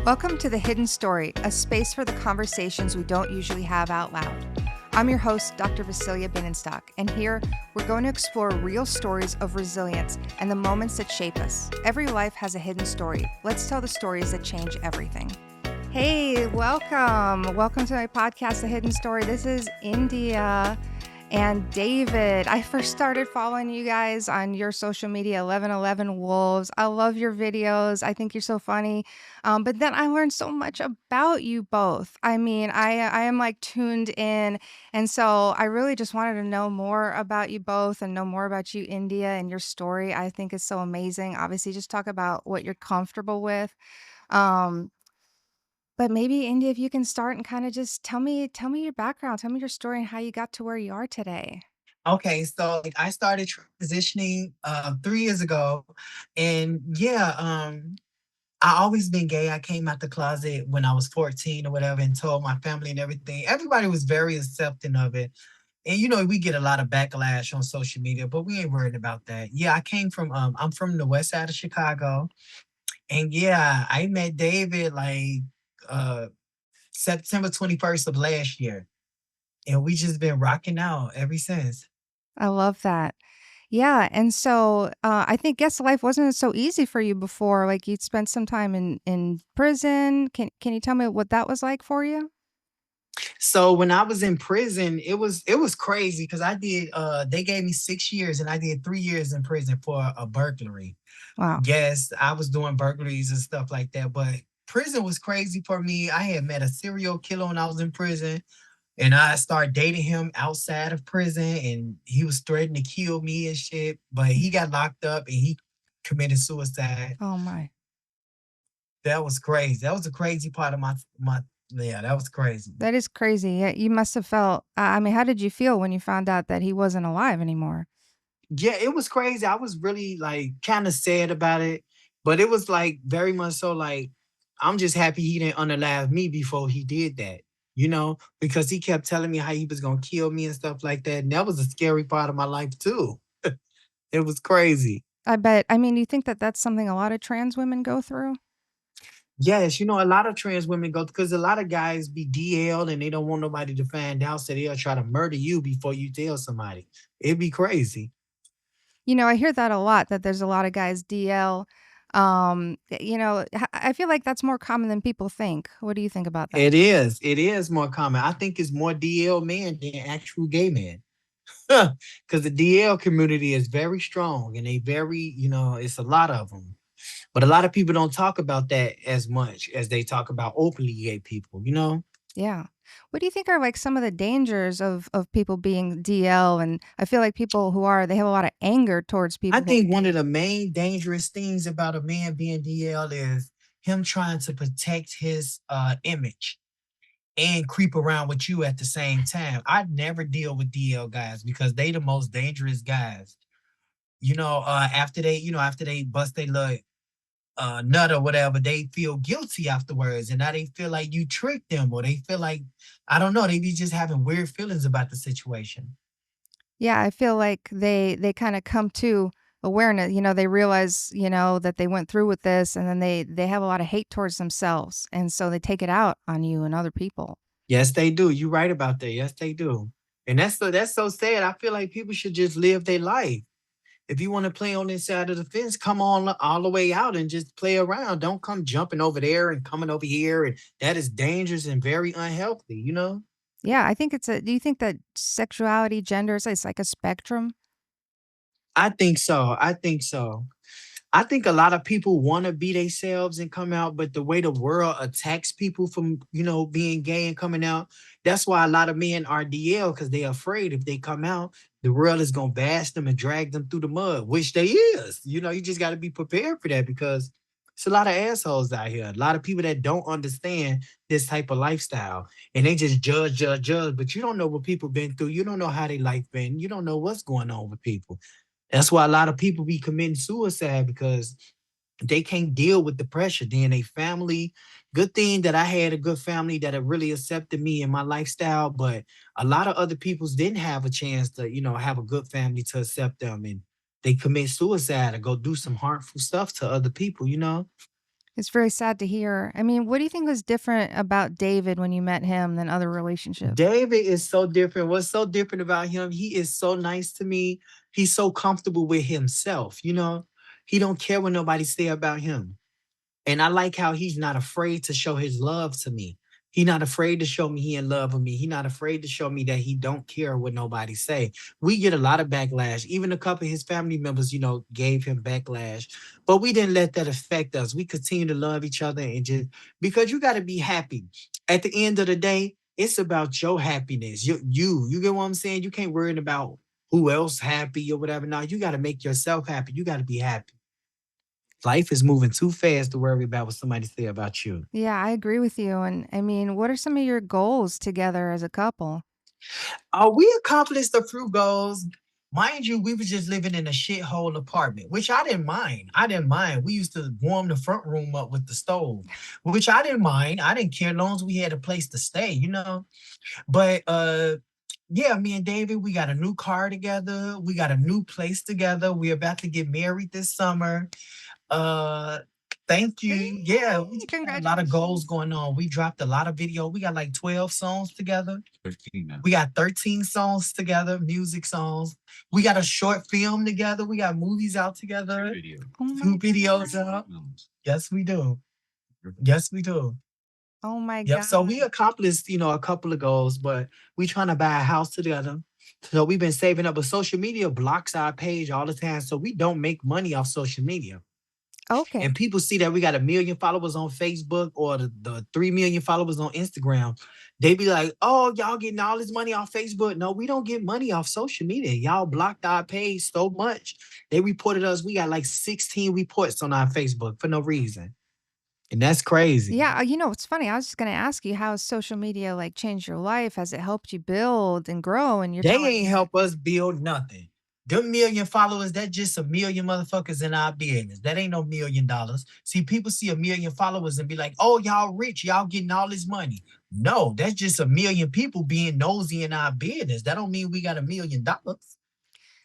Welcome to The Hidden Story, a space for the conversations we don't usually have out loud. I'm your host, Dr. Vasilia Binnenstock, and here we're going to explore real stories of resilience and the moments that shape us. Every life has a hidden story. Let's tell the stories that change everything. Hey, welcome. Welcome to my podcast, The Hidden Story. This is India and David. I first started following you guys on your social media, 1111 Wolves. I love your videos. I think you're so funny. But then I learned so much about you both. I mean, I am like tuned in. And so I really just wanted to know more about you both and know more about you, India, and your story. I think is so amazing. Obviously, just talk about what you're comfortable with. Um, but maybe India, if you can start and kind of just tell me your background, tell me your story and how you got to where you are today. Okay, so I started transitioning 3 years ago, and yeah, I always been gay. I came out the closet when I was 14 or whatever, and told my family and everything. Everybody was very accepting of it, and we get a lot of backlash on social media, but we ain't worried about that. Yeah, I'm from the west side of Chicago, and yeah, I met David like uh September 21st of last year, and we just been rocking out ever since. I love that. Yeah, and so, I think guess life wasn't so easy for you before, like, you'd spent some time in prison. Can you tell me what that was like for you? So when I was in prison, it was crazy because they gave me 6 years and I did 3 years in prison for a burglary. Wow. Yes, I was doing burglaries and stuff like that, but prison was crazy for me. I had met a serial killer when I was in prison, and I started dating him outside of prison, and he was threatening to kill me and shit. But he got locked up and he committed suicide. Oh my. That was crazy. That was a crazy part of my yeah, that was crazy. That is crazy. Yeah, you must have felt I mean, how did you feel when you found out that he wasn't alive anymore? Yeah, it was crazy. I was really like kind of sad about it, but it was like very much so like I'm just happy he didn't unalive me before he did that, because he kept telling me how he was gonna kill me and stuff like that. And that was a scary part of my life too. It was crazy. I bet I mean, do you think that that's something a lot of trans women go through? Yes, a lot of trans women go because a lot of guys be DL and they don't want nobody to find out, so they'll try to murder you before you tell somebody. It'd be crazy. You know, I hear that a lot, that there's a lot of guys DL. I feel like that's more common than people think. What do you think about that? It is. It is more common. I think it's more DL men than actual gay men. Because the DL community is very strong and they it's a lot of them. But a lot of people don't talk about that as much as they talk about openly gay people. Yeah. What do you think are like some of the dangers of people being DL? And I feel like people who are, they have a lot of anger towards I people who, think one of the main dangerous things about a man being DL is him trying to protect his image and creep around with you at the same time. I never deal with DL guys because they the most dangerous guys. After they bust their nut or whatever, they feel guilty afterwards, and now they feel like you tricked them, or they feel like I don't know, they be just having weird feelings about the situation. yeah, I feel like they kind of come to awareness, they realize, that they went through with this and then they have a lot of hate towards themselves. And so they take it out on you and other people. Yes, they do. You right about that. Yes, they do. And that's so sad. I feel like people should just live their life. If you want to play on this side of the fence, come on all the way out and just play around. Don't come jumping over there and coming over here. And that is dangerous and very unhealthy. Yeah, I think do you think that sexuality, gender is like a spectrum? I think so. I think so. I think a lot of people want to be themselves and come out, but the way the world attacks people from being gay and coming out, that's why a lot of men are DL because they're afraid if they come out, the world is gonna bash them and drag them through the mud, which they is. You just got to be prepared for that because it's a lot of assholes out here, a lot of people that don't understand this type of lifestyle, and they just judge, judge, judge. But you don't know what people been through. You don't know how their life been. You don't know what's going on with people. That's why a lot of people be committing suicide because they can't deal with the pressure. Then a family, good thing that I had a good family that have really accepted me and my lifestyle, but a lot of other peoples didn't have a chance to have a good family to accept them, and they commit suicide or go do some harmful stuff to other people. It's very sad to hear. I mean, what do you think was different about David when you met him than other relationships? David is so different. What's so different about him? He is so nice to me. He's so comfortable with himself, you know? He don't care what nobody say about him. And I like how he's not afraid to show his love to me. He not afraid to show me he in love with me. He not afraid to show me that he don't care what nobody say. We get a lot of backlash. Even a couple of his family members, gave him backlash. But we didn't let that affect us. We continue to love each other and just because you got to be happy. At the end of the day, it's about your happiness. You get what I'm saying? You can't worry about who else happy or whatever. No, you got to make yourself happy. You got to be happy. Life is moving too fast to worry about what somebody say about you. Yeah, I agree with you. And I mean, what are some of your goals together as a couple? We accomplished a few goals. Mind you, we were just living in a shithole apartment, which I didn't mind. I didn't mind. We used to warm the front room up with the stove, which I didn't mind. I didn't care as long as we had a place to stay. But yeah, me and David, we got a new car together. We got a new place together. We're about to get married this summer. Uh, Thank you. Yeah, we Yay! just got a lot of goals Congratulations. going on. We dropped a lot of video. We got like 12 songs together. We got 13 songs together, music songs. We got a short film together. We got movies out together. Oh Two my videos God. out. Yes, we do. Yes, we do. Oh my Yep. So we God. accomplished, a couple of goals, but we trying to buy a house together. So we've been saving up, but social media blocks our page all the time. So we don't make money off social media. Okay. And people see that we got 1 million followers on Facebook or the 3 million followers on Instagram, they be like, oh, y'all getting all this money off Facebook. No, we don't get money off social media. Y'all blocked our page so much. They reported us. We got like 16 reports on our Facebook for no reason. And that's crazy. Yeah, it's funny. I was just gonna ask you, how has social media like changed your life? Has it helped you build and grow? And you're They telling ain't me that. help us build nothing. Them million followers, that's just a million motherfuckers in our business. That ain't no $1 million. See, people see 1 million followers and be like, oh, y'all rich, y'all getting all this money. No, that's just a million people being nosy in our business. That don't mean we got $1 million.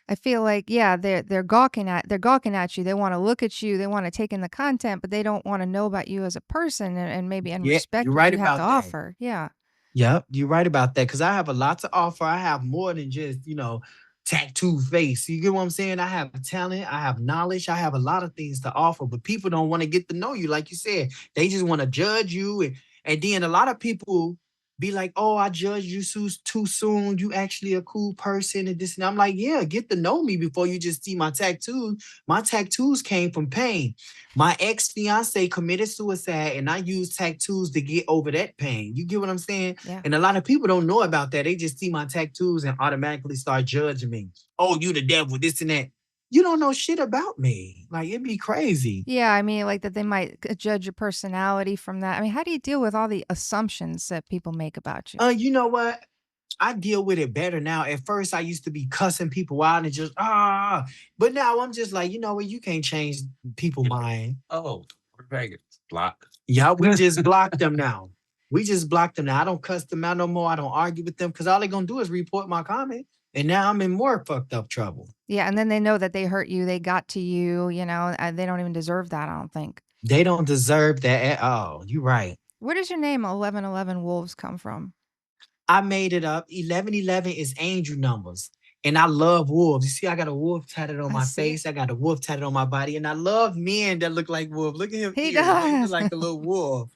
I feel like, yeah, they're gawking at you. They want to look at you. They want to take in the content, but they don't want to know about you as a person and maybe and Yeah, you're respect what right you have to about that. offer. Yeah. Yep, you're right about that. Cause I have a lot to offer. I have more than just, tattoo face. You get what I'm saying? I have talent, I have knowledge, I have a lot of things to offer, but people don't want to get to know you. Like you said, they just want to judge you. And then a lot of people be like, oh, I judged you too soon. You actually a cool person and this. And I'm like, yeah, get to know me before you just see my tattoos. My tattoos came from pain. My ex-fiance committed suicide, and I used tattoos to get over that pain. You get what I'm saying? Yeah. And a lot of people don't know about that. They just see my tattoos and automatically start judging me. Oh, you the devil, this and that. You don't know shit about me. Like it'd be crazy. Yeah, I mean, like that they might judge your personality from that. I mean, how do you deal with all the assumptions that people make about you? You know what? I deal with it better now. At first, I used to be cussing people out and just but now I'm just like, you know what? You can't change people's mind. Oh, we're Vegas. Block. Yeah, we just blocked them now. We just blocked them now. I don't cuss them out no more. I don't argue with them because all they're gonna do is report my comment. And now I'm in more fucked up trouble. Yeah, and then they know that they hurt you, they got to you, they don't even deserve that, I don't think. They don't deserve that at all. You're right. Where does your name 1111 Wolves come from? I made it up. 1111 is angel numbers. And I love wolves. You see, I got a wolf tatted on I my see it. face. I got a wolf tatted on my body. And I love men that look like wolves. Look at him He ears. Man, he look does. like a little wolf.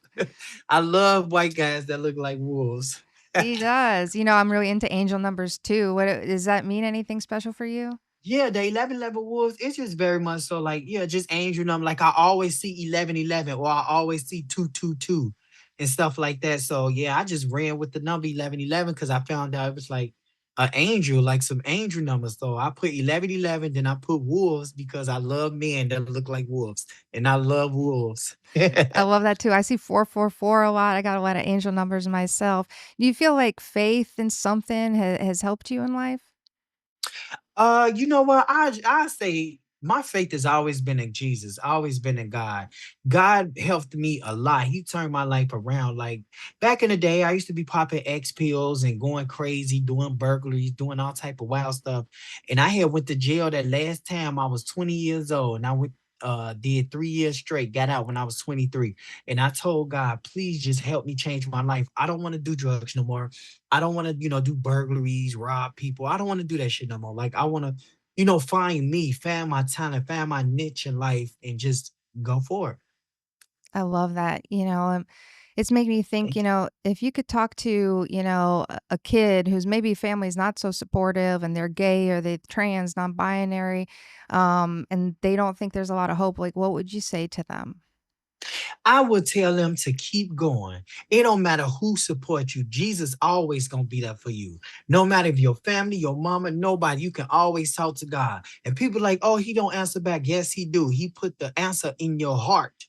I love white guys that look like wolves. He does. I'm really into angel numbers too. What does that mean anything special for you? Yeah, the 11 level wolves, it's just very much so like, yeah, just angel number. Like I always see 1111 or I always see 222 and stuff like that. So yeah, I just ran with the number 1111 because I found out it was like an angel, like some angel numbers. So I put 1111, then I put wolves because I love men that look like wolves and I love wolves. I love that too. I see 444 a lot. I got a lot of angel numbers myself. Do you feel like faith in something has helped you in life? You know what? I say my faith has always been in Jesus, always been in God. God helped me a lot. He turned my life around. Like back in the day, I used to be popping X pills and going crazy, doing burglaries, doing all type of wild stuff. And I had went to jail that last time I was 20 years old. And did 3 years straight, got out when I was 23. And I told God, please just help me change my life. I don't want to do drugs no more. I don't want to, do burglaries, rob people. I don't want to do that shit no more. Like I want to, find me, find my talent, find my niche in life and just go for it. I love that. It's making me think, Thank you. if you could talk to, a kid whose maybe family's not so supportive and they're gay or they trans, non-binary, and they don't think there's a lot of hope, like what would you say to them? I would tell them to keep going. It don't matter who supports you. Jesus always gonna be there for you. No matter if your family, your mama, nobody, you can always talk to God. And people like, oh, he don't answer back. Yes, he do. He put the answer in your heart.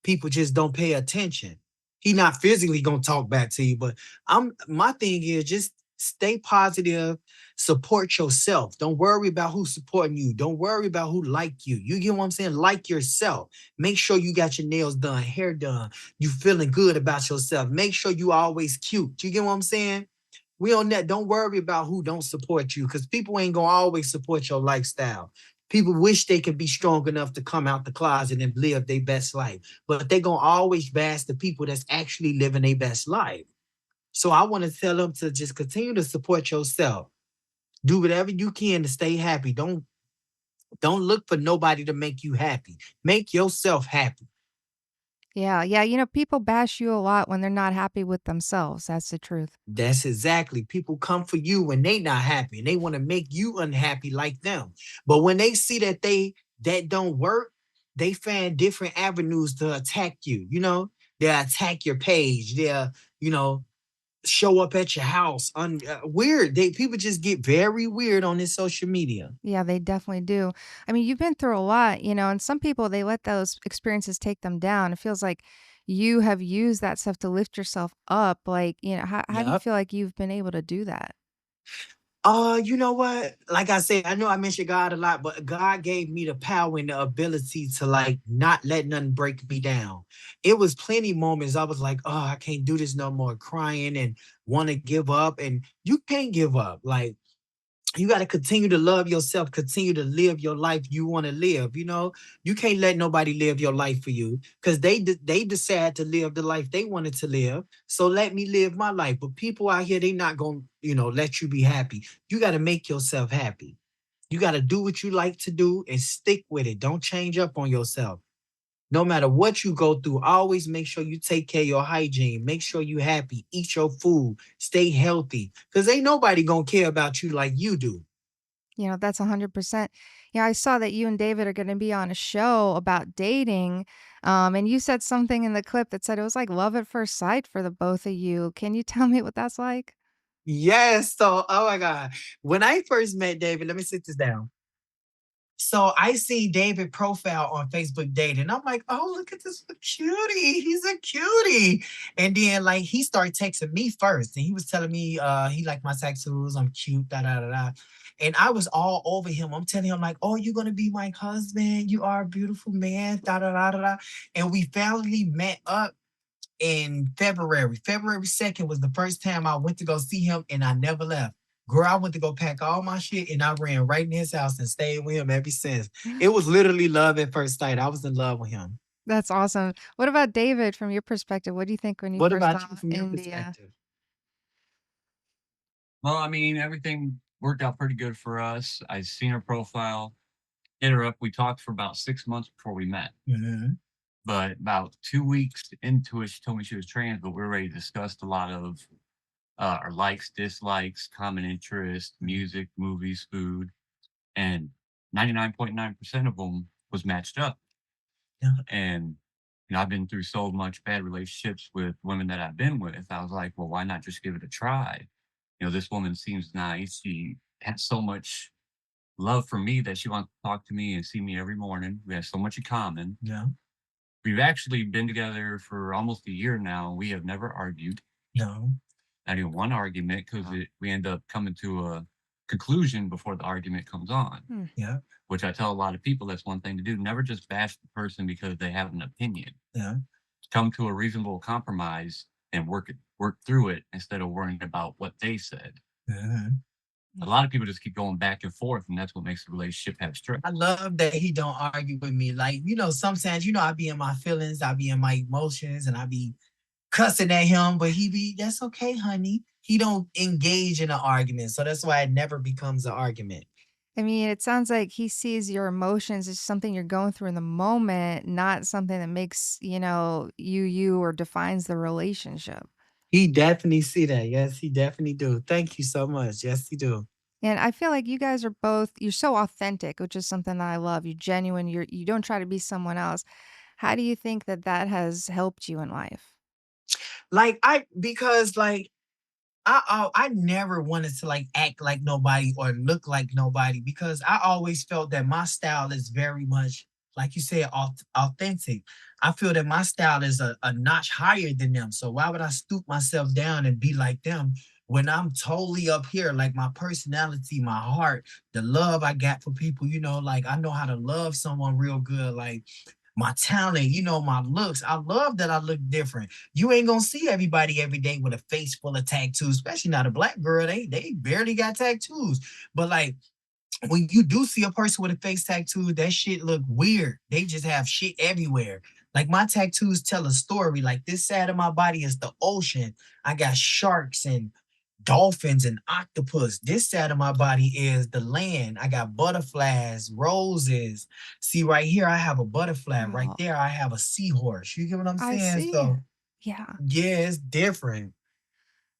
People just don't pay attention. He not physically gonna talk back to you, but my thing is just stay positive, support yourself. Don't worry about who's supporting you. Don't worry about who like you. You get what I'm saying? Like yourself. Make sure you got your nails done, hair done. You feeling good about yourself. Make sure you always cute. You get what I'm saying? We on that. Don't worry about who don't support you because people ain't gonna always support your lifestyle. People wish they could be strong enough to come out the closet and live their best life, but they gonna always bash the people that's actually living their best life. So I want to tell them to just continue to support yourself. Do whatever you can to stay happy. Don't look for nobody to make you happy. Make yourself happy. Yeah, yeah, people bash you a lot when they're not happy with themselves. That's the truth. That's exactly. People come for you when they not happy and they want to make you unhappy like them. But when they see that don't work, they find different avenues to attack you. They'll attack your page. They'll, you know, show up at your house. Weird. People just get very weird on this social media. Yeah, they definitely do. I mean, you've been through a lot, and some people they let those experiences take them down. It feels like you have used that stuff to lift yourself up. Like, how do you Yep. feel like you've been able to do that? You know what? Like I said, I know I mentioned God a lot, but God gave me the power and the ability to like not let nothing break me down. It was plenty moments I was like, oh, I can't do this no more, crying and want to give up. And you can't give up. Like you got to continue to love yourself, continue to live your life you want to live. You can't let nobody live your life for you because they decide to live the life they wanted to live. So let me live my life. But people out here, they not gonna, let you be happy. You got to make yourself happy. You got to do what you like to do and stick with it. Don't change up on yourself. No matter what you go through, always make sure you take care of your hygiene. Make sure you happy. Eat your food. Stay healthy. Because ain't nobody gonna care about you like you do. That's 100%. Yeah, I saw that you and David are going to be on a show about dating. And you said something in the clip that said it was like love at first sight for the both of you. Can you tell me what that's like? Yes. So, oh my God. When I first met David, let me sit this down. So I see David profile on Facebook dating. I'm like, oh, look at this cutie. He's a cutie. And then like he started texting me first. And he was telling me he liked my tattoos. I'm cute, da da da da. And I was all over him. I'm telling him, like, oh, you're gonna be my husband. You are a beautiful man, da da da da da. And we finally met up in February. February 2nd was the first time I went to go see him and I never left. Girl, I went to go pack all my shit and I ran right in his house and stayed with him ever since. It was literally love at first sight. I was in love with him. That's awesome. What about David from your perspective? What do you think when you What first about saw you from your India? perspective? Well, I mean, everything worked out pretty good for us. I seen her profile, hit her up. We talked for about 6 months before we met. Mhm. But about 2 weeks into it, she told me she was trans, but we were ready to discuss a lot of our likes, dislikes, common interests, music, movies, food, and 99.9% of them was matched up. Yeah. And I've been through so much bad relationships with women that I've been with. I was like, well, why not just give it a try? This woman seems nice. She has so much love for me that she wants to talk to me and see me every morning. We have so much in common. Yeah. We've actually been together for almost a year now. We have never argued, No. not even one argument, because we end up coming to a conclusion before the argument comes on, Hmm. Yeah. which I tell a lot of people that's one thing to do. Never just bash the person because they have an opinion. Yeah. Come to a reasonable compromise and work through it instead of worrying about what they said. Mhm. A lot of people just keep going back and forth, and that's what makes the relationship have stress. I love that he don't argue with me. Like, sometimes, I be in my feelings, I be in my emotions, and I be cussing at him, but he be, that's okay, honey. He don't engage in an argument. So that's why it never becomes an argument. I mean, it sounds like he sees your emotions as something you're going through in the moment, not something that makes, you or defines the relationship. He definitely see that. Yes, he definitely do. Thank you so much. Yes, he do. And I feel like you guys are both you're so authentic, which is something that I love. You're genuine, you don't try to be someone else. How do you think that that has helped you in life? Because I never wanted to like act like nobody or look like nobody because I always felt that my style is very much like you said authentic. I feel that my style is a notch higher than them. So why would I stoop myself down and be like them when I'm totally up here? Like my personality, my heart, the love I got for people, like I know how to love someone real good. Like my talent, my looks. I love that I look different. You ain't gonna see everybody every day with a face full of tattoos, especially not a black girl. They barely got tattoos. But like when you do see a person with a face tattoo, that shit look weird. They just have shit everywhere. Like my tattoos tell a story. Like this side of my body is the ocean. I got sharks and dolphins and octopus. This side of my body is the land. I got butterflies, roses. See, right here, I have a butterfly. Right Oh, there, I have a seahorse. You get what I'm I saying? see. So, Yeah. yeah, it's different.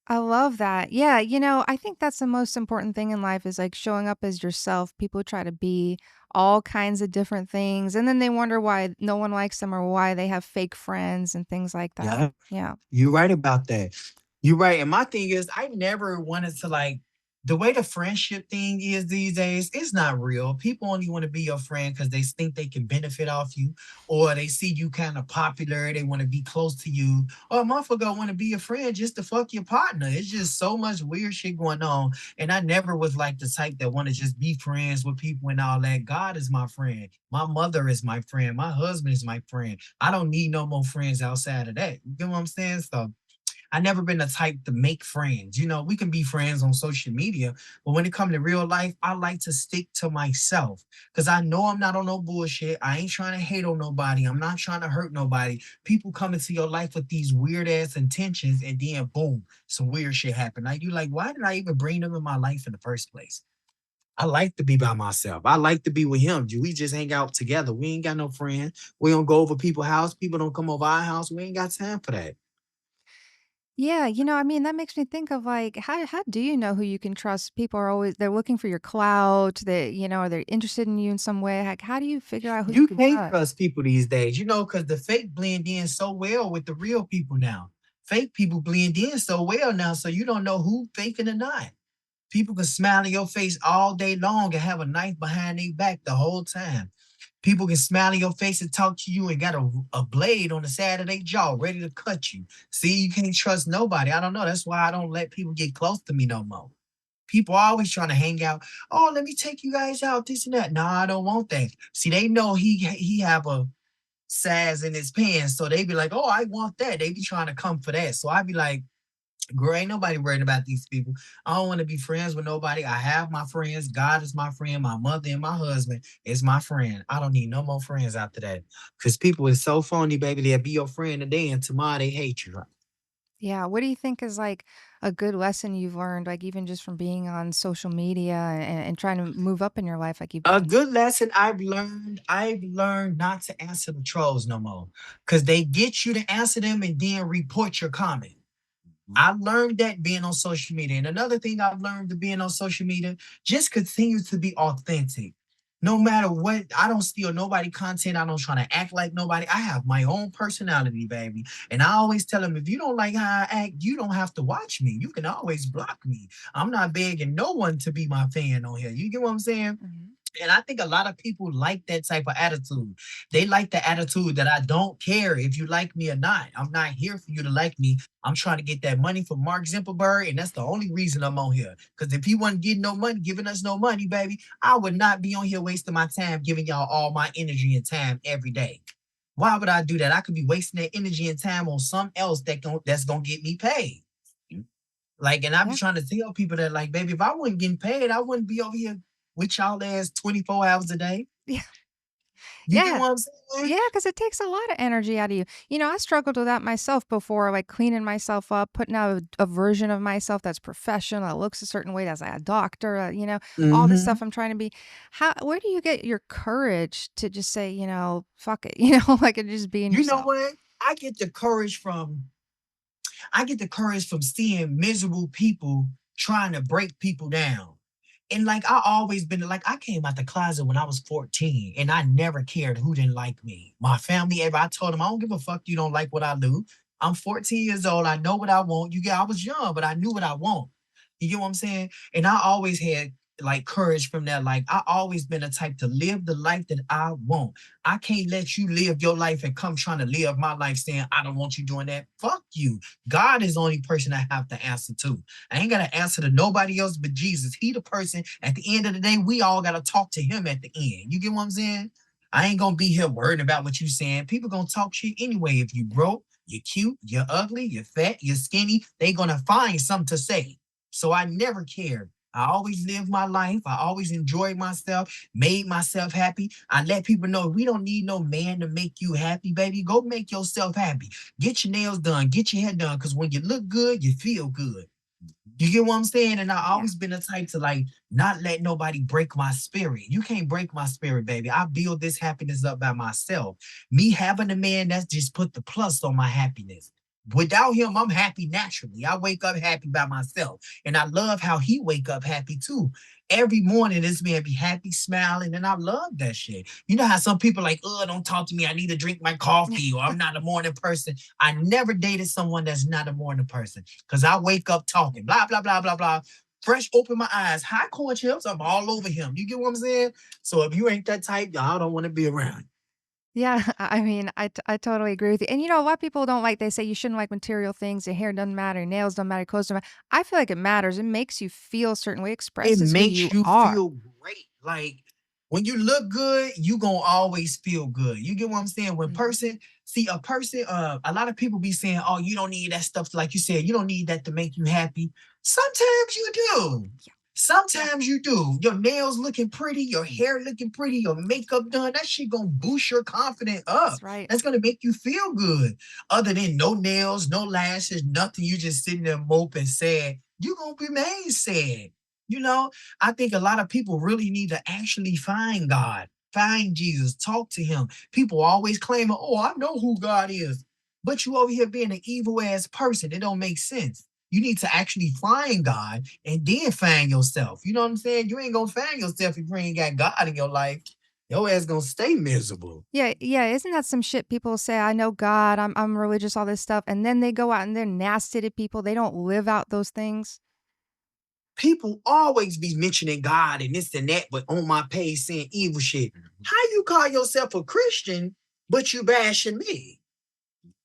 I love that. Yeah, I think that's the most important thing in life is like showing up as yourself. People try to be all kinds of different things and then they wonder why no one likes them or why they have fake friends and things like that. Yeah. Yeah. You're right about that. You're right. And my thing is, I never wanted to like the way the friendship thing is these days, it's not real. People only want to be your friend because they think they can benefit off you, or they see you kind of popular, they want to be close to you, or a motherfucker want to be your friend just to fuck your partner. It's just so much weird shit going on. And I never was like the type that want to just be friends with people and all that. God is my friend. My mother is my friend. My husband is my friend. I don't need no more friends outside of that. You get what I'm saying? So I never been the type to make friends. We can be friends on social media, but when it comes to real life, I like to stick to myself because I know I'm not on no bullshit. I ain't trying to hate on nobody. I'm not trying to hurt nobody. People come into your life with these weird ass intentions, and then boom, some weird shit happen. Like you like, why did I even bring them in my life in the first place? I like to be by myself. I like to be with him. We just hang out together. We ain't got no friends. We don't go over people's house. People don't come over our house. We ain't got time for that. Yeah, I mean, that makes me think of like how do you know who you can trust? People are always they're looking for your clout, are they interested in you in some way? Like how do you figure out who you You can can't trust? trust people these days, because the fake blend in so well with the real people now. Fake people blend in so well now, so you don't know who faking or not. People can smile in your face all day long and have a knife behind their back the whole time. People can smile in your face and talk to you and got a blade on the side of their jaw ready to cut you. See, you can't trust nobody. I don't know. That's why I don't let people get close to me no more. People are always trying to hang out. Oh, let me take you guys out, this and that. No, I don't want that. See, they know he have a size in his pants, so they be like, oh, I want that. They be trying to come for that. So I be like, girl, ain't nobody worried about these people. I don't want to be friends with nobody. I have my friends. God is my friend. My mother and my husband is my friend. I don't need no more friends after that. Because people is so phony, baby. They'll be your friend today and tomorrow they hate you. Yeah, what do you think is like a good lesson you've learned, like even just from being on social media and trying to move up in your life like you've A done? good lesson I've learned not to answer the trolls no more. Because they get you to answer them and then report your comment. Mhm. I learned that being on social media. And another thing I've learned to being on social media, just continue to be authentic. No matter what, I don't steal nobody content. I don't try to act like nobody. I have my own personality, baby. And I always tell them, if you don't like how I act, you don't have to watch me. You can always block me. I'm not begging no one to be my fan on here. You get what I'm saying? Mhm. And I think a lot of people like that type of attitude. They like the attitude that I don't care if you like me or not. I'm not here for you to like me. I'm trying to get that money from Mark Zuckerberg, and that's the only reason I'm on here. Because if he wasn't getting no money, giving us no money, baby, I would not be on here wasting my time giving y'all all my energy and time every day. Why would I do that? I could be wasting that energy and time on something else that's gonna get me paid. Like, and I be Yeah. trying to tell people that, like, baby, if I wasn't getting paid, I wouldn't be over here with y'all ass 24 hours a day. Yeah. You get Yeah. what I'm saying? Yeah, because it takes a lot of energy out of you. I struggled with that myself before, like cleaning myself up, putting out a version of myself that's professional, that looks a certain way, that's like a doctor, all this Hmm. stuff I'm trying to be. Where do you get your courage to just say, fuck it, like and just being You know yourself? what? I get the courage from seeing miserable people trying to break people down. And like I always been like I came out the closet when I was 14 and I never cared who didn't like me. My family ever I told them I don't give a fuck you don't like what I do. I'm 14 years old. I know what I want. I was young, but I knew what I want. You get what I'm saying? And I always had like courage from that. Like I always been a type to live the life that I want. I can't let you live your life and come trying to live my life saying I don't want you doing that. Fuck you. God is the only person I have to answer to. I ain't got to answer to nobody else but Jesus. He the person. At the end of the day, we all got to talk to him at the end. You get what I'm saying? I ain't gonna be here worrying about what you saying. People gonna talk shit anyway. If you broke, you're cute, you're ugly, you're fat, you're skinny, they gonna find something to say. So I never cared. I always lived my life. I always enjoyed myself, made myself happy. I let people know we don't need no man to make you happy, baby. Go make yourself happy. Get your nails done, get your hair done, because when you look good, you feel good. You get what I'm saying? And I Yeah. always been the type to like not let nobody break my spirit. You can't break my spirit, baby. I build this happiness up by myself. Me having a man that's just put the plus on my happiness. Without him, I'm happy naturally. I wake up happy by myself. And I love how he wake up happy too. Every morning, this man be happy, smiling, and I love that shit. You know how some people like, oh, don't talk to me. I need to drink my coffee, or I'm not a morning person. I never dated someone that's not a morning person because I wake up talking, blah, blah, blah, blah, blah. Fresh, open my eyes, hot corn chips, I'm all over him. You get what I'm saying? So if you ain't that type, y'all don't want to be around. Yeah, I mean, I totally agree with you. And a lot of people don't like, they say you shouldn't like material things. Your hair doesn't matter, your nails don't matter, clothes don't matter. I feel like it matters. It makes you feel a certain way, It expresses who makes you you are. feel great. Like when you look good, you gonna always feel good. You get what I'm saying? When Mhm. person see a person, a lot of people be saying, "Oh, you don't need that stuff." Like you said, you don't need that to make you happy. Sometimes you do. Yeah. Yeah. Sometimes you do. Your nails looking pretty, your hair looking pretty, your makeup done. That shit gonna boost your confidence up. That's right. That's gonna make you feel good. Other than no nails, no lashes, nothing. You just sitting there moping, sad. You gonna remain sad. You know, I think a lot of people really need to actually find God, find Jesus, talk to him. People always claim, oh, I know who God is. But you over here being an evil ass person. It don't make sense. You need to actually find God and then find yourself. You know what I'm saying? You ain't gonna find yourself if you ain't got God in your life. Your ass gonna stay miserable. Yeah, yeah. Isn't that some shit people say? I know God, I'm religious, all this stuff. And then they go out and they're nasty to people. They don't live out those things. People always be mentioning God and this and that, but on my page saying evil shit. Mhm. How you call yourself a Christian, but you bashing me?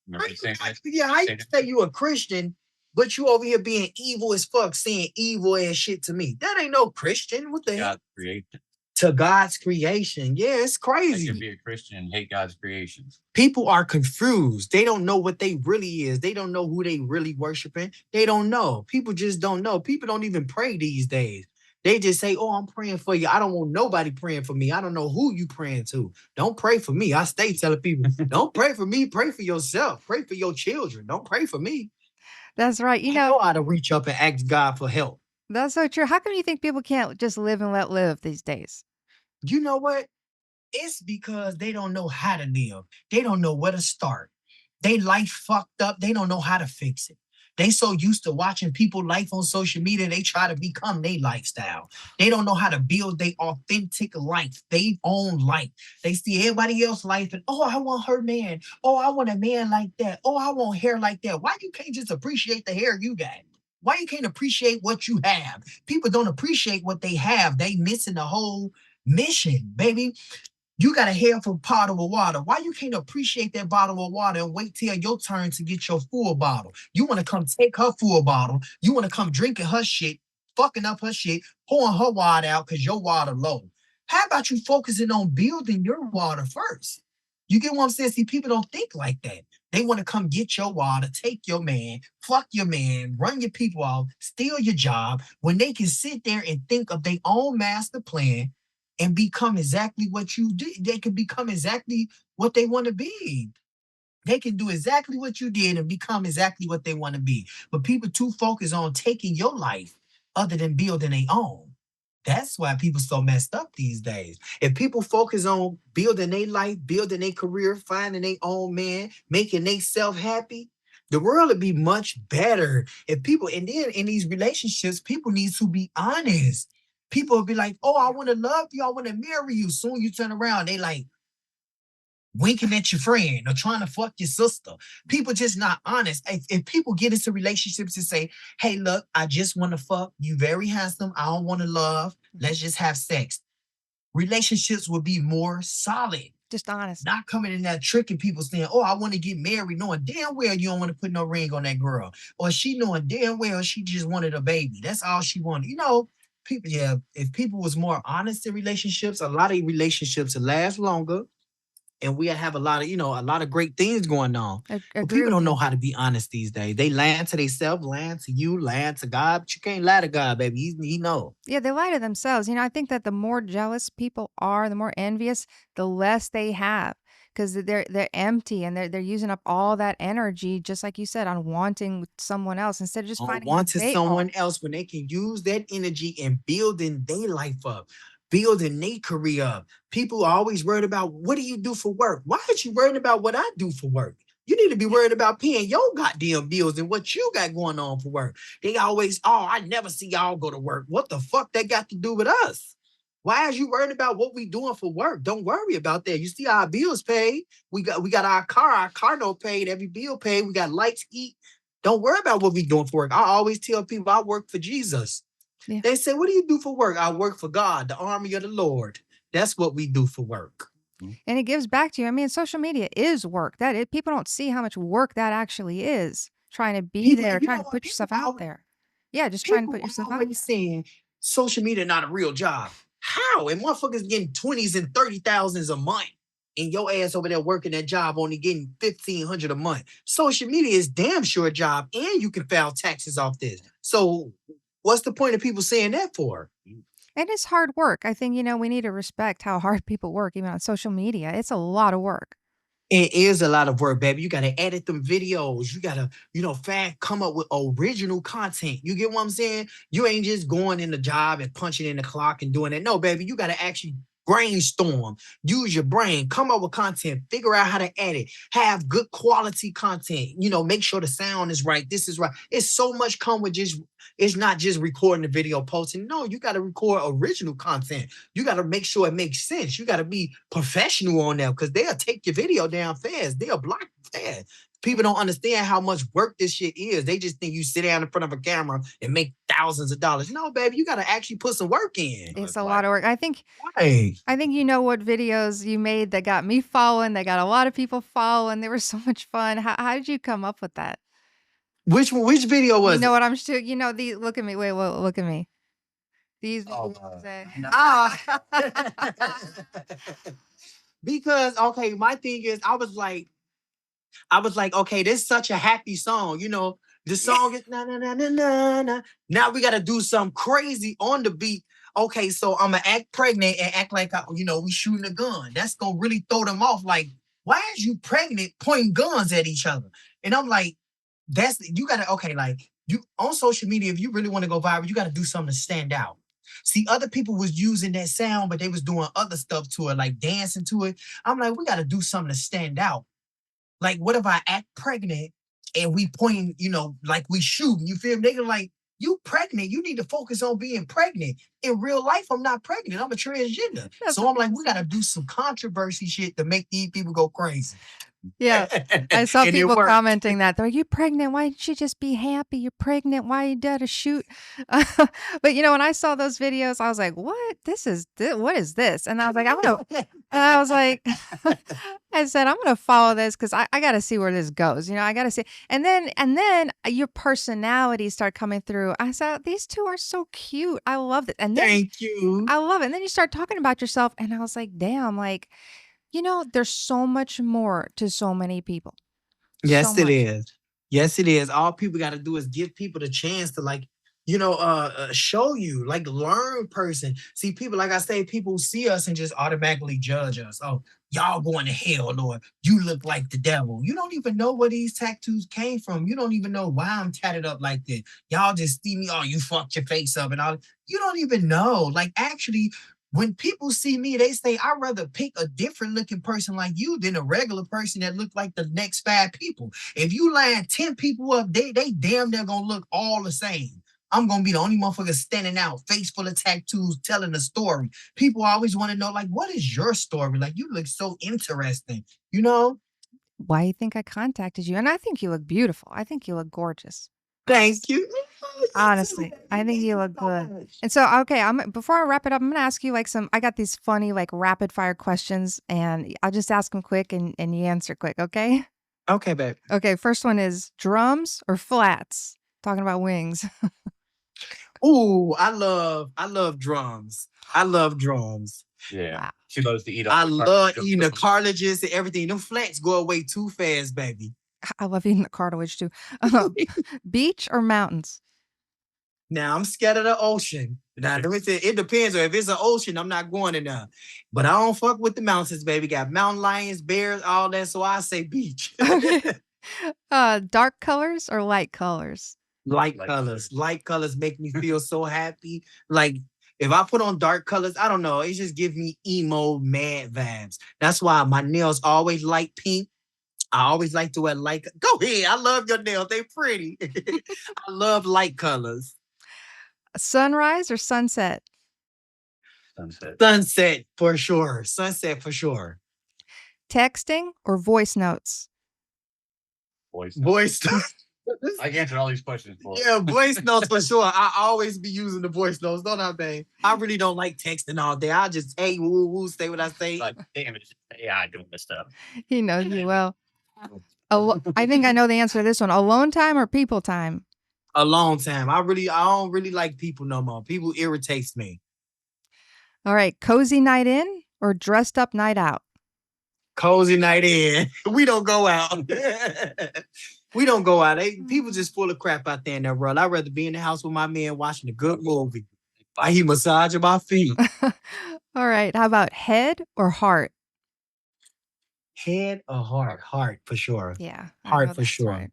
Remember the same thing? Yeah, how you Same thing? say you a Christian, but you over here being evil as fuck, saying evil ass shit to me? That ain't no Christian. What the hell? God created. To God's creation. Yeah, it's I can crazy. be a Christian and hate God's creations. People are confused. They don't know what they really is. They don't know who they really worshiping. They don't know. People just don't know. People don't even pray these days. They just say, "Oh, I'm praying for you." I don't want nobody praying for me. I don't know who you praying to. Don't pray for me. I stay telling people, "Don't pray for me. Pray for yourself. Pray for your children. Don't pray for me." That's right. I know how to reach up and ask God for help. That's so true. How come you think people can't just live and let live these days? You know what? It's because they don't know how to live. They don't know where to start. They life fucked up. They don't know how to fix it. They so used to watching people life on social media, they try to become their lifestyle. They don't know how to build their authentic life, their own life. They see everybody else life and oh, I want her man. Oh, I want a man like that. Oh, I want hair like that. Why you can't just appreciate the hair you got? Why you can't appreciate what you have? People don't appreciate what they have. They missing the whole mission, baby. You got a hair for bottle of water. Why you can't appreciate that bottle of water and wait till your turn to get your full bottle? You want to come take her full bottle. You want to come drinking her shit, fucking up her shit, pouring her water out because your water low. How about you focusing on building your water first? You get what I'm saying? See, people don't think like that. They want to come get your water, take your man, fuck your man, run your people off, steal your job, when they can sit there and think of their own master plan and become exactly what you did. They can become exactly what they want to be. They can do exactly what you did and become exactly what they want to be. But people too focused on taking your life other than building their own. That's why people so messed up these days. If people focus on building their life, building their career, finding their own man, making themselves happy, the world would be much better. If people, and then in these relationships, people need to be honest. People will be like, oh, I want to love you, I want to marry you. Soon you turn around, they like, winking at your friend or trying to fuck your sister. People just not honest. If people get into relationships and say, hey, look, I just want to fuck, you very handsome, I don't want to love, let's just have sex. Relationships will be more solid. Just honest. Not coming in that tricking people saying, oh, I want to get married, knowing damn well you don't want to put no ring on that girl. Or she knowing damn well she just wanted a baby. That's all she wanted. People, yeah, if people was more honest in relationships, a lot of relationships would last longer, and we have a lot of great things going on. But Agree people with don't know you. how to be honest these days. They lying to themselves, lying to you, lying to God, but you can't lie to God, baby. He know. Yeah, they lie to themselves. I think that the more jealous people are, the more envious, the less they have, because they're empty and they're using up all that energy, just like you said, on wanting someone else instead of just On finding who wanting they someone are. else when they can use that energy and building their life up, building their career up. People are always worried about, what do you do for work? Why aren't you worried about what I do for work? You need to be worried about paying your goddamn bills and what you got going on for work. They always, oh, I never see y'all go to work. What the fuck that got to do with us? Why is you worried about what we doing for work? Don't worry about that. You see our bills paid. We got our car note paid, every bill paid. We got lights, heat. Don't worry about what we doing for work. I always tell people I work for Jesus. Yeah. They say, what do you do for work? I work for God, the army of the Lord. That's what we do for work. And it gives back to you. Social media is work. People don't see how much work that actually is. Trying to be People, there, you trying know to what? put yourself out there. Yeah, just trying to put People yourself out always there. saying social media not a real job. How? And motherfuckers getting 20s and 30,000s a month. And your ass over there working that job only getting 1,500 a month. Social media is damn sure a job, and you can file taxes off this. So what's the point of people saying that for? And it's hard work. I think, we need to respect how hard people work, even on social media. It's a lot of work. It is a lot of work, baby. You gotta edit them videos. You gotta, come up with original content. You get what I'm saying? You ain't just going in the job and punching in the clock and doing it. No, baby, you gotta actually brainstorm, use your brain, come up with content, figure out how to edit, have good quality content. Make sure the sound is right. This is right. It's so much come with just. It's not just recording the video, posting. No, you got to record original content. You got to make sure it makes sense. You got to be professional on that, because they'll take your video down fast. They'll block you fast. People don't understand how much work this shit is. They just think you sit down in front of a camera and make thousands of dollars. No, baby, you got to actually put some work in. It's a lot of work. Hey, I think you know what videos you made that got me following, that got a lot of people following. They were so much fun. How did you come up with that? which video You was know it? what I'm shooting? Look at me. Wait, look at me. These videos. Ah. Because okay, my thing is, I was like, okay, this is such a happy song. The song is na na na na na na. Now we got to do something crazy on the beat. Okay, so I'm gonna act pregnant and act like we shooting a gun. That's gonna really throw them off. Like, why is you pregnant pointing guns at each other? And I'm like, you gotta, okay, like, you on social media, if you really want to go viral, you gotta do something to stand out. See, other people was using that sound, but they was doing other stuff to it, like dancing to it. I'm like, we gotta do something to stand out. Like, what if I act pregnant and we point, like we shooting? You feel me? They like, you pregnant. You need to focus on being pregnant. In real life, I'm not pregnant. I'm a transgender. That's So I'm like, we got to do some controversy shit to make these people go crazy. Yeah. I saw And it people worked. commenting that. They're like, you pregnant? Why didn't you just be happy? You're pregnant. Why you gotta shoot? But when I saw those videos, I was like, what? What is this? And I was like, and I was like, I said, I'm gonna follow this because I gotta see where this goes. I gotta see. And then your personality started coming through. I said, these two are so cute. I love it. And then Thank you. I love it. And then you start talking about yourself, and I was like, damn, like, there's so much more to so many people. So Yes, it much. is. Yes, it is. All people got to do is give people the chance to like, show you, like learn person. See, people, like I say, people see us and just automatically judge us. Oh, y'all going to hell, Lord. You look like the devil. You don't even know where these tattoos came from. You don't even know why I'm tatted up like this. Y'all just see me, oh, you fucked your face up and all. You don't even know. Like, actually, when people see me, they say, I'd rather pick a different looking person like you than a regular person that look like the next five people. If you line 10 people up, they damn near gonna look all the same. I'm gonna be the only motherfucker standing out, face full of tattoos, telling a story. People always want to know, like, what is your story? Like, you look so interesting, you know? Why you think I contacted you? And I think you look beautiful. I think you look gorgeous. Thank you. Honestly, I think you look good. And so, okay, I'm before I wrap it up, I'm gonna ask you like some. I got these funny like rapid fire questions, and I'll just ask them quick, and you answer quick. Okay. Okay, babe. Okay. First one is drums or flats. Talking about wings. Ooh, I love drums. I love drums. Yeah. Wow. She loves to eat I all the love cartilage. eating the cartilages and everything. Them flats go away too fast, baby. I love eating the cartilage too. Beach or mountains? Now I'm scared of the ocean. Now let me say, it depends. If it's an ocean, I'm not going in there. But I don't fuck with the mountains, baby. Got mountain lions, bears, all that. So I say beach. Okay. Dark colors or light colors? Light Light colors. colors. Light colors make me feel so happy. Like if I put on dark colors, I don't know. It just gives me emo mad vibes. That's why my nails always light pink. I always like to wear light. Go ahead. I love your nails. They pretty. I love light colors. Sunrise or sunset? Sunset. Sunset for sure. Sunset for sure. Texting or voice notes? Voice. Voice. I answered all these questions for Yeah, voice notes for sure. I always be using the voice notes, don't I, babe? I really don't like texting all day. I just, hey, woo, woo, say what I say. like, damn it, it's AI doing this stuff. He knows you well. I think I know the answer to this one. Alone time or people time? A long time. I don't really like people no more. People irritates me. All right. Cozy night in or dressed up night out? Cozy night in. We don't go out. We don't go out. People just full of crap out there in that world. I'd rather be in the house with my man watching a good movie. Why he massaging my feet. All right. How about head or heart? Head or heart? Heart for sure. Yeah. I Heart know for that's sure. right.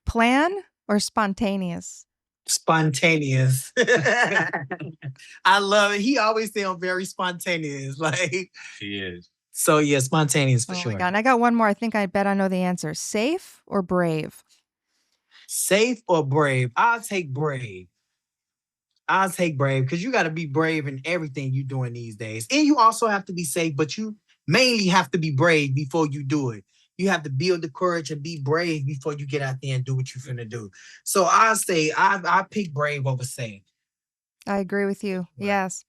Plan or spontaneous? Spontaneous. I love it. He always say I'm very spontaneous. Like, She is. so yeah, spontaneous for Oh my sure. God. And I got one more. I think I bet I know the answer. Safe or brave? Safe or brave? I'll take brave. I'll take brave because you got to be brave in everything you're doing these days. And you also have to be safe, but you mainly have to be brave before you do it. You have to build the courage and be brave before you get out there and do what you're finna do. So I say I pick brave over safe. I agree with you. Right. Yes.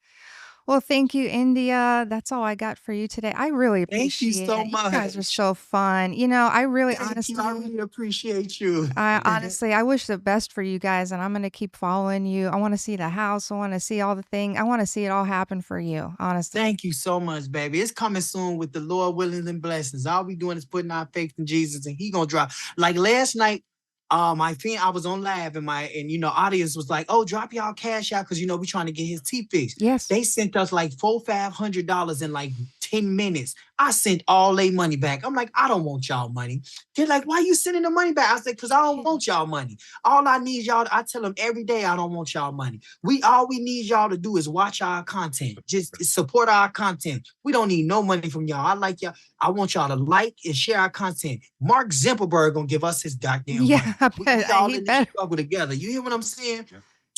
Well, thank you, India. That's all I got for you today. I really Thank you appreciate so it. You guys are much. so fun. I really Thank you. I honestly, really appreciate you. I wish the best for you guys, and I'm gonna keep following you. I want to see the house. I want to see all the thing. I want to see it all happen for you. Honestly. Thank you so much, baby. It's coming soon with the Lord willing and blessings. All we doing is putting our faith in Jesus, and He gonna drop. Like last night, my friend, I was on live, and audience was like, "Oh, drop y'all cash out because we trying to get his teeth fixed." Yes. They sent us like $400-500 in like 10 minutes. I sent all their money back. I'm like, I don't want y'all money. They're like, why you sending the money back? I said, because I don't want y'all money. All I need y'all, I tell them every day, I don't want y'all money. All we need y'all to do is watch our content. Just support our content. We don't need no money from y'all. I like y'all. I want y'all to like and share our content. Mark Zuckerberg gonna give us his goddamn money. Yeah, I We bet all he in this better. struggle together. You hear what I'm saying?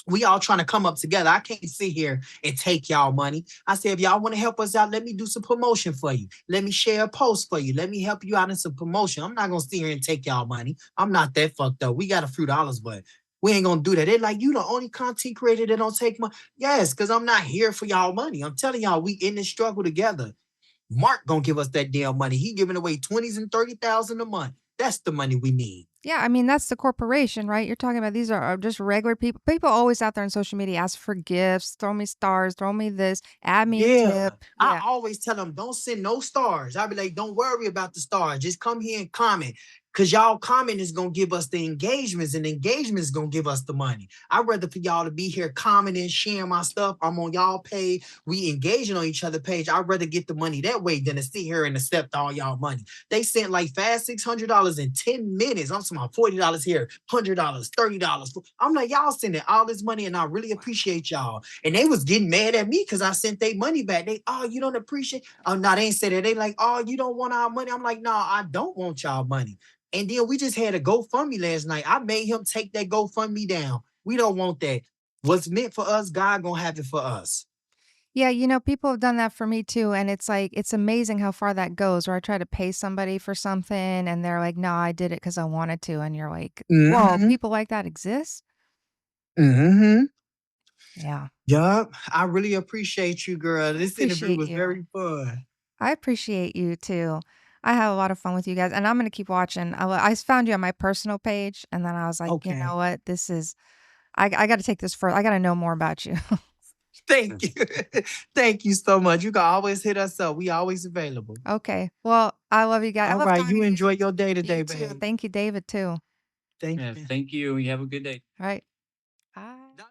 We all trying to come up together. I can't sit here and take y'all money. I said, if y'all want to help us out, let me do some promotion for you. Let me share a post for you. Let me help you out in some promotion. I'm not going to sit here and take y'all money. I'm not that fucked up. We got a few dollars, but we ain't going to do that. They're like, you the only content creator that don't take money. Yes, because I'm not here for y'all money. I'm telling y'all, we in this struggle together. Mark going to give us that damn money. He giving away 20s and 30,000 a month. That's the money we need. Yeah, I mean, that's the corporation, right? You're talking about these are just regular people. People always out there on social media ask for gifts, throw me stars, throw me this, add me a Yeah. tip. I Yeah. always tell them, don't send no stars. I'll be like, don't worry about the stars. Just come here and comment. Cause y'all comment is gonna give us the engagements, and engagement is gonna give us the money. I'd rather for y'all to be here commenting, sharing my stuff. I'm on y'all page. We engaging on each other page. I'd rather get the money that way than to sit here and accept all y'all money. They sent like fast $600 in 10 minutes. I'm talking about $40 here, $100, $30. I'm like, y'all sending all this money, and I really appreciate y'all. And they was getting mad at me because I sent their money back. They, oh, you don't appreciate. Oh, no, they ain't say that. They like, oh, you don't want our money. I'm like, no, I don't want y'all money. And then we just had a GoFundMe last night. I made him take that GoFundMe down. We don't want that. What's meant for us, God gonna have it for us. Yeah, people have done that for me too, and it's like it's amazing how far that goes. Where I try to pay somebody for something, and they're like, "No, I did it because I wanted to," and you're like, "Whoa, Mm-hmm. people like that exist?" Mm-hmm. Yeah, Yup. I really appreciate you, girl. I This interview appreciate was you. very fun. I appreciate you too. I have a lot of fun with you guys, and I'm gonna keep watching. I found you on my personal page, and then I was like, you know Okay. what? This is I got to take this further. I got to know more about you. Thank you. Thank you so much. You can always hit us up. We always available. Okay. Well, I love you guys. I All love right. talking You to you. enjoy your day You today, too. babe. Thank you, David, too. Thank Yeah, you. thank you. You have a good day. All right. Bye.